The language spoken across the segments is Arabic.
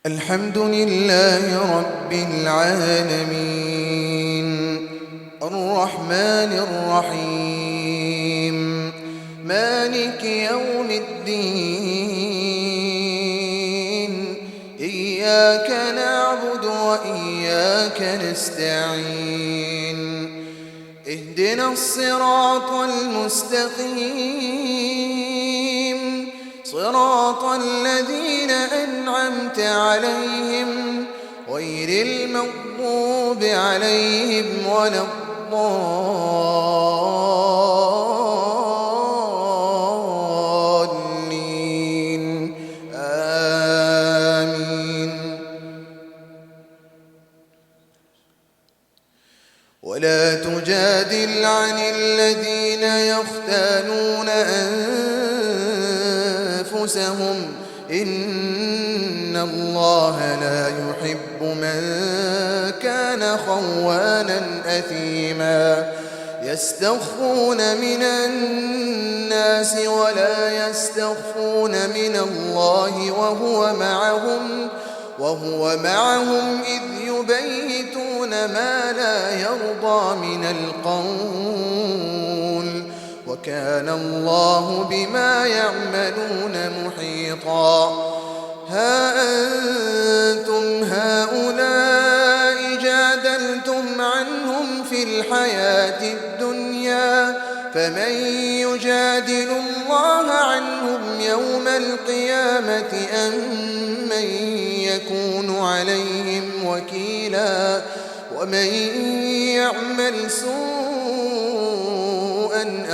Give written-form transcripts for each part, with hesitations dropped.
الحمد لله رب العالمين الرحمن الرحيم مالك يوم الدين إياك نعبد وإياك نستعين اهدنا الصراط المستقيم صراط الذين أنعمت عليهم غير المغضوب عليهم ولا الضالين آمين. ولا تجادل عن الذين يختانون أنفسهم إن الله لا يحب من كان خوانا أثيما يستخفون من الناس ولا يستخفون من الله وهو معهم إذ يبيتون ما لا يرضى من القول وكان الله بما يعملون محيطا. ها أنتم هؤلاء جادلتم عنهم في الحياة الدنيا فمن يجادل الله عنهم يوم القيامة أم من يكون عليهم وكيلا ومن يعمل سوءا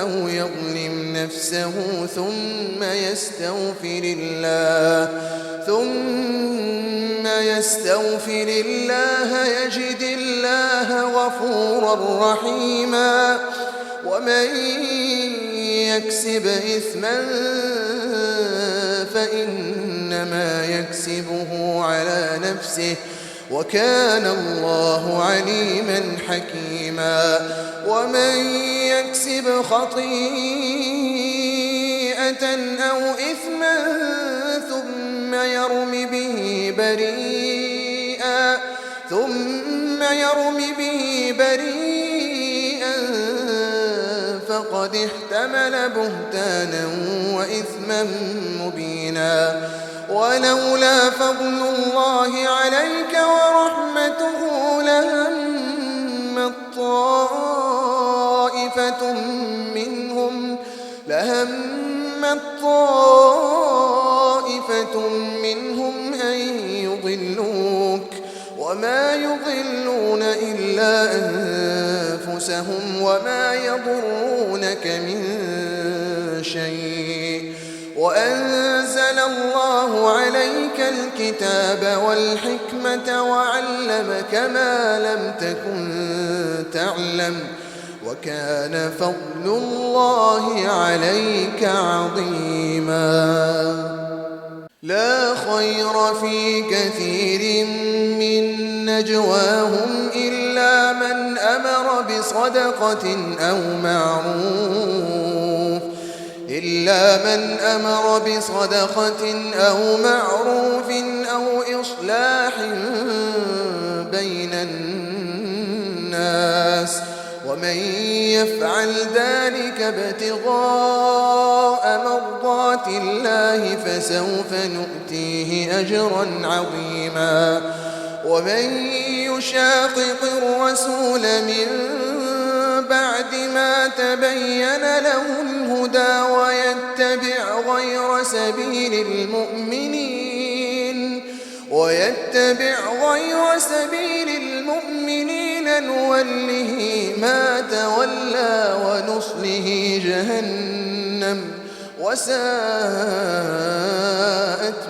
أو يظلم نفسه ثم يستغفر الله يجد الله غفورا رحيما. ومن يكسب إثما فإنما يكسبه على نفسه وكان الله عليما حكيما. ومن يكسب خطيئة أو إثما ثم يرم به بريئا فقد احتمل بهتانا وإثما مبينا. ولولا فضل الله عليك ورحمته لهمت طائفة منهم أن يضلوك وما يضلون إلا أنفسهم وما يضرونك من شيء. وأنزل الله عليك الكتاب والحكمة وعلمك ما لم تكن تعلم وكان فضل الله عليك عظيما. لا خير في كثير من نجواهم إلا من أمر بصدقة أو معروف أو إصلاح بين الناس ومن يفعل ذلك ابتغاء مرضات الله فسوف نؤتيه أجرا عظيما. ومن يشاقق الرسول من بعد ما تبين له الهدى ويتبع غير سبيل المؤمنين نوله ما تولى ونصله جهنم وساءت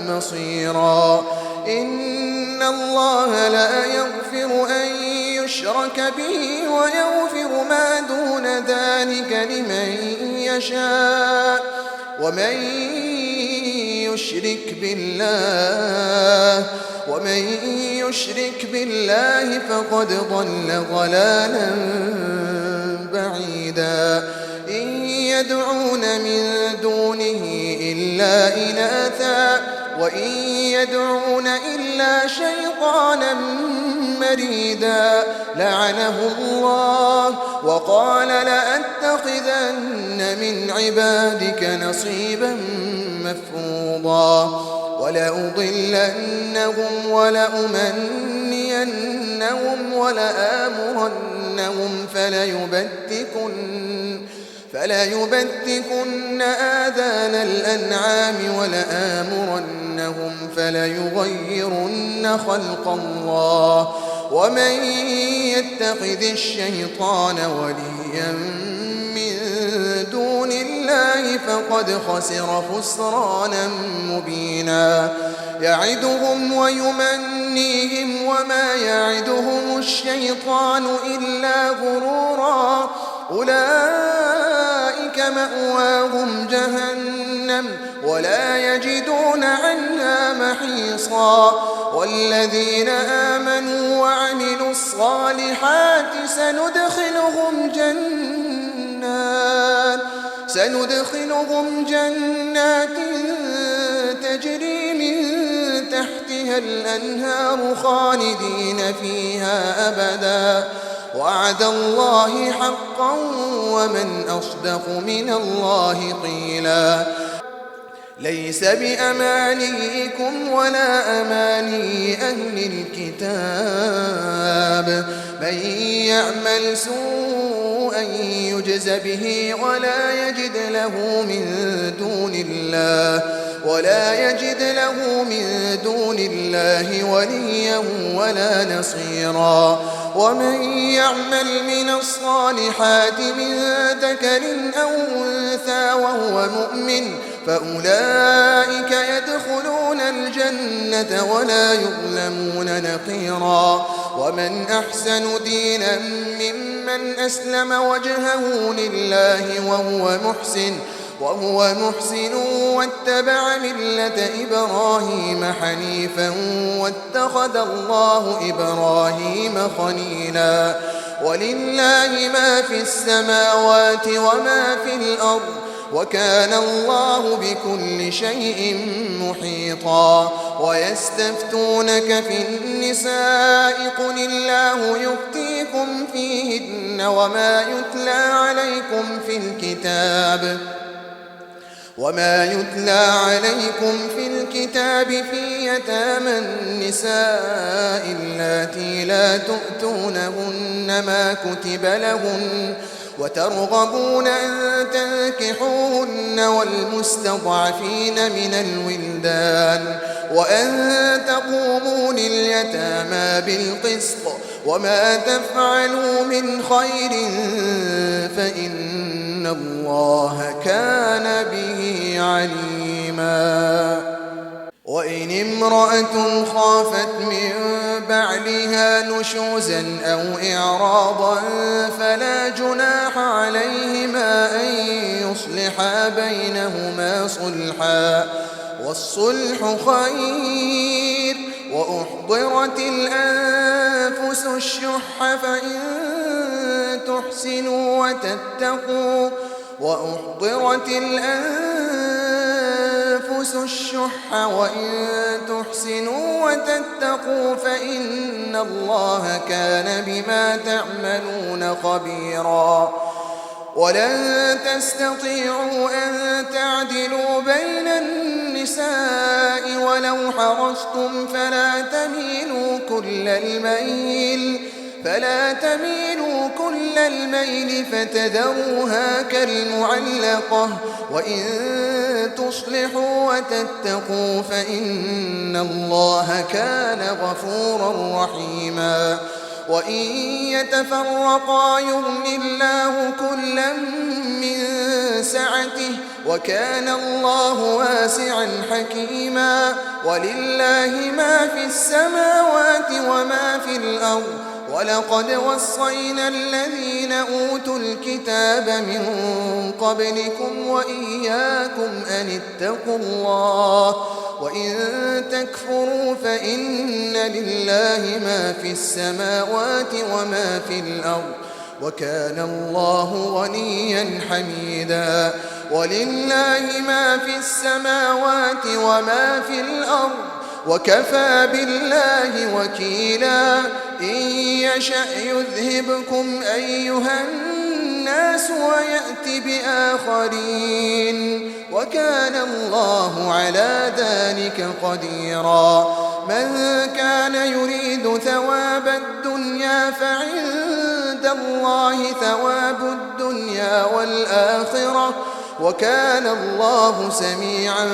مصيرا. إن الله لا يغفر أن يشرك به ويغفر ما دون ذلك لمن يشاء ومن يشرك بالله فقد ضل ضلالا بعيدا. إن يدعون من دونه إلا إناثا وإن يدعون إلا شيطانا مريدا لعنه الله وقال لأتخذن من عبادك نصيبا مفروضا ولأضلنهم ولأمنينهم ولآمرنهم فليبتكن آذان الأنعام ولآمرنهم فليغيرن خلق الله ومن يتخذ الشيطان وليا من دون الله فقد خسر خسرانا مبينا يعدهم ويمنيهم وما يعدهم الشيطان إلا غرورا أولئك مأواهم جهنم ولا يجدون عنها محيصا والذين آمنوا وعملوا الصالحات سندخلهم جنات تجري من تحتها الأنهار خالدين فيها أبدا وعد الله حقا ومن أصدق من الله قيلا ليس بأمانيكم ولا أماني أهل الكتاب من يعمل سوءا يجز به ولا يجد له من دون الله وليا ولا نصيرا ومن يعمل من الصالحات من ذكر أو أنثى وهو مؤمن فأولئك يدخلون الجنة ولا يظلمون نقيرا ومن أحسن دينا ممن أسلم وجهه لله وهو محسن واتبع ملة إبراهيم حنيفا واتخذ الله إبراهيم خليلا ولله ما في السماوات وما في الأرض وكان الله بكل شيء محيطا ويستفتونك في النساء قل الله يفتيكم فيهن وما يتلى عليكم في الكتاب في يتامى النساء اللاتي لا تؤتونهن ما كتب لهن وترغبون أن تنكحوهن والمستضعفين من الولدان وأن تقوموا لليتامى بالقسط وما تفعلوا من خير فإن الله كان به عليما وإن امرأة خافت من بعلها نشوزا أو إعراضا فلا جناح عليهما أن يصلحا بينهما صلحا والصلح خير وأحضرت الأنفس الشح فإن تحسنوا وتتقوا فإن الله كان بما تعملون خبيرا ولن تستطيعوا أن تعدلوا بين النساء ولو حرصتم فلا تميلوا كل الميل فتذروها كالمعلقة وإن تصلحوا وتتقوا فإن الله كان غفورا رحيما وإن يتفرقا يغن الله كلا من سعته وكان الله واسعا حكيما ولله ما في السماوات وما في الأرض ولقد وصينا الذين أوتوا الكتاب من قبلكم وإياكم أن اتقوا الله وإن تكفروا فإن لله ما في السماوات وما في الأرض وكان الله غنيا حميدا ولله ما في السماوات وما في الأرض وكفى بالله وكيلا إن يشأ يذهبكم أيها الناس ويأت بآخرين وكان الله على ذلك قديرا من كان يريد ثواب الدنيا فعند الله ثواب الدنيا والآخرة وكان الله سميعا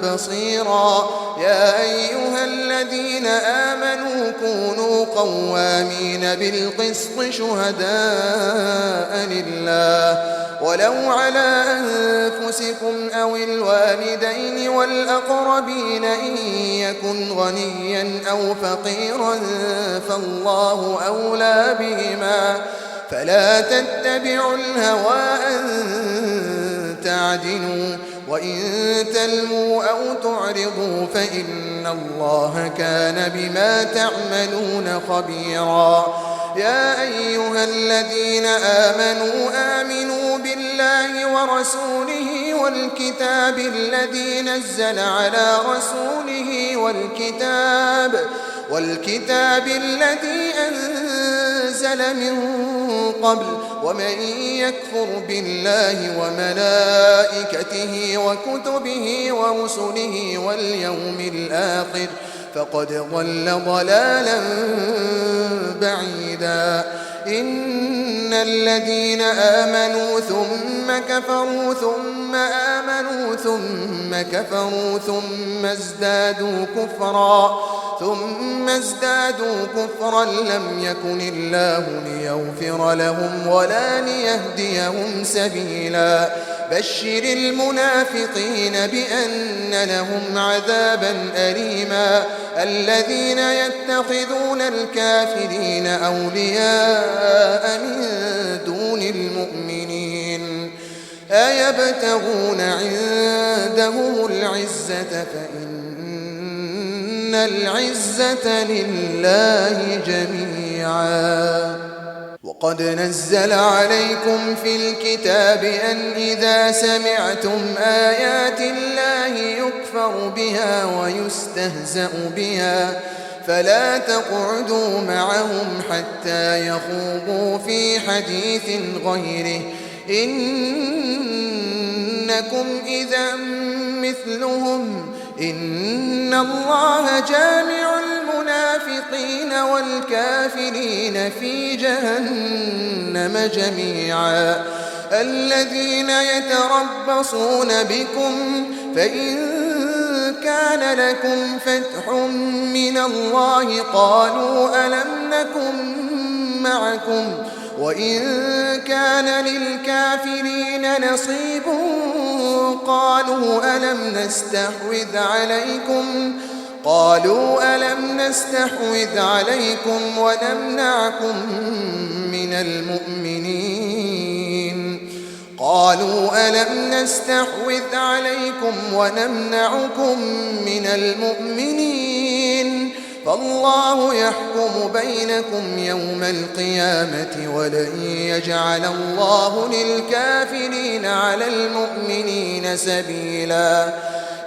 بصيرا يا أيها الذين آمنوا كونوا قوامين بالقسط شهداء لله ولو على أنفسكم أو الوالدين والأقربين إن يكن غنيا أو فقيرا فالله أولى بهما فلا تتبعوا الهوى أن تعدلوا وإن تلموا أو تعرضوا فإن الله كان بما تعملون خبيرا يا أيها الذين آمنوا بالله ورسوله والكتاب الذي نزل على رسوله والكتاب الذي أنزل من قبل ومن يكفر بالله وملائكته وكتبه ورسله واليوم الآخر فقد ضل ضلالا بعيدا إن الذين آمنوا ثم كفروا ثم آمنوا ثم كفروا ثم ازدادوا كفرا لم يكن الله ليغفر لهم ولا ليهديهم سبيلا بشر المنافقين بأن لهم عذابا أليما الذين يتخذون الكافرين أولياء من دون المؤمنين أيبتغون عندهم العزة فإن العزة لله جميعا وقد نزل عليكم في الكتاب أن إذا سمعتم آيات الله يكفر بها ويستهزأ بها فلا تقعدوا معهم حتى يخوضوا في حديث غيره إنكم إذا مثلهم إن الله جامع المنافقين والكافرين في جهنم جميعا الذين يتربصون بكم فإن كان لكم فتح من الله قالوا ألم نكن معكم وإن كان للكافرين نصيب قالوا ألم نستحوذ عليكم ونمنعكم من المؤمنين فالله يحكم بينكم يوم القيامة ولن يجعل الله للكافرين على المؤمنين سبيلا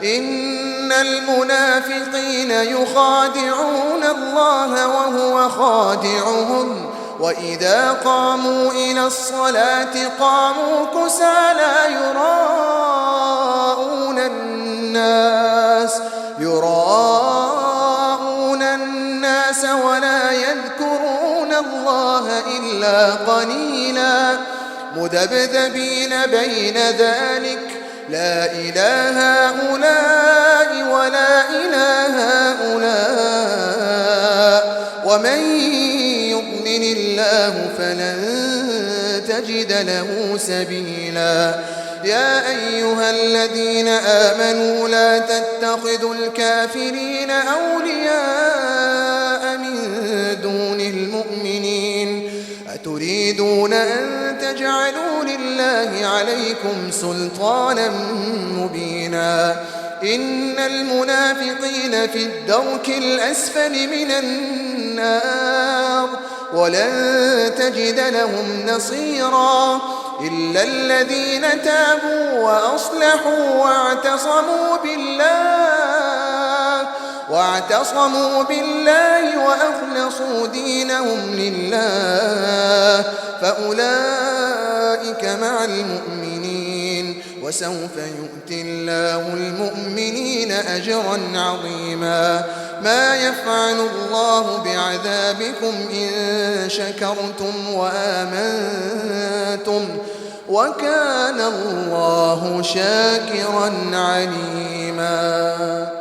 إن المنافقين يخادعون الله وهو خادعهم وإذا قاموا إلى الصلاة قاموا كسالى يراءون الناس ولا يذكرون الله إلا قليلا مذبذبين بين ذلك لا إله هؤلاء ولا إله هؤلاء ومن يضلل الله فلن تجد له سبيلا يا أيها الذين آمنوا لا تتخذوا الكافرين أولياء من دون المؤمنين أتريدون أن تجعلوا لله عليكم سلطانا مبينا إن المنافقين في الدرك الأسفل من النار ولن تجد لهم نصيرا إلا الذين تابوا وأصلحوا واعتصموا بالله وأخلصوا دينهم لله فأولئك مع المؤمنين وسوف يؤتي الله المؤمنين أجرا عظيما. ما يفعل الله بعذابكم إن شكرتم وآمنتم وكان الله شاكرا عليما.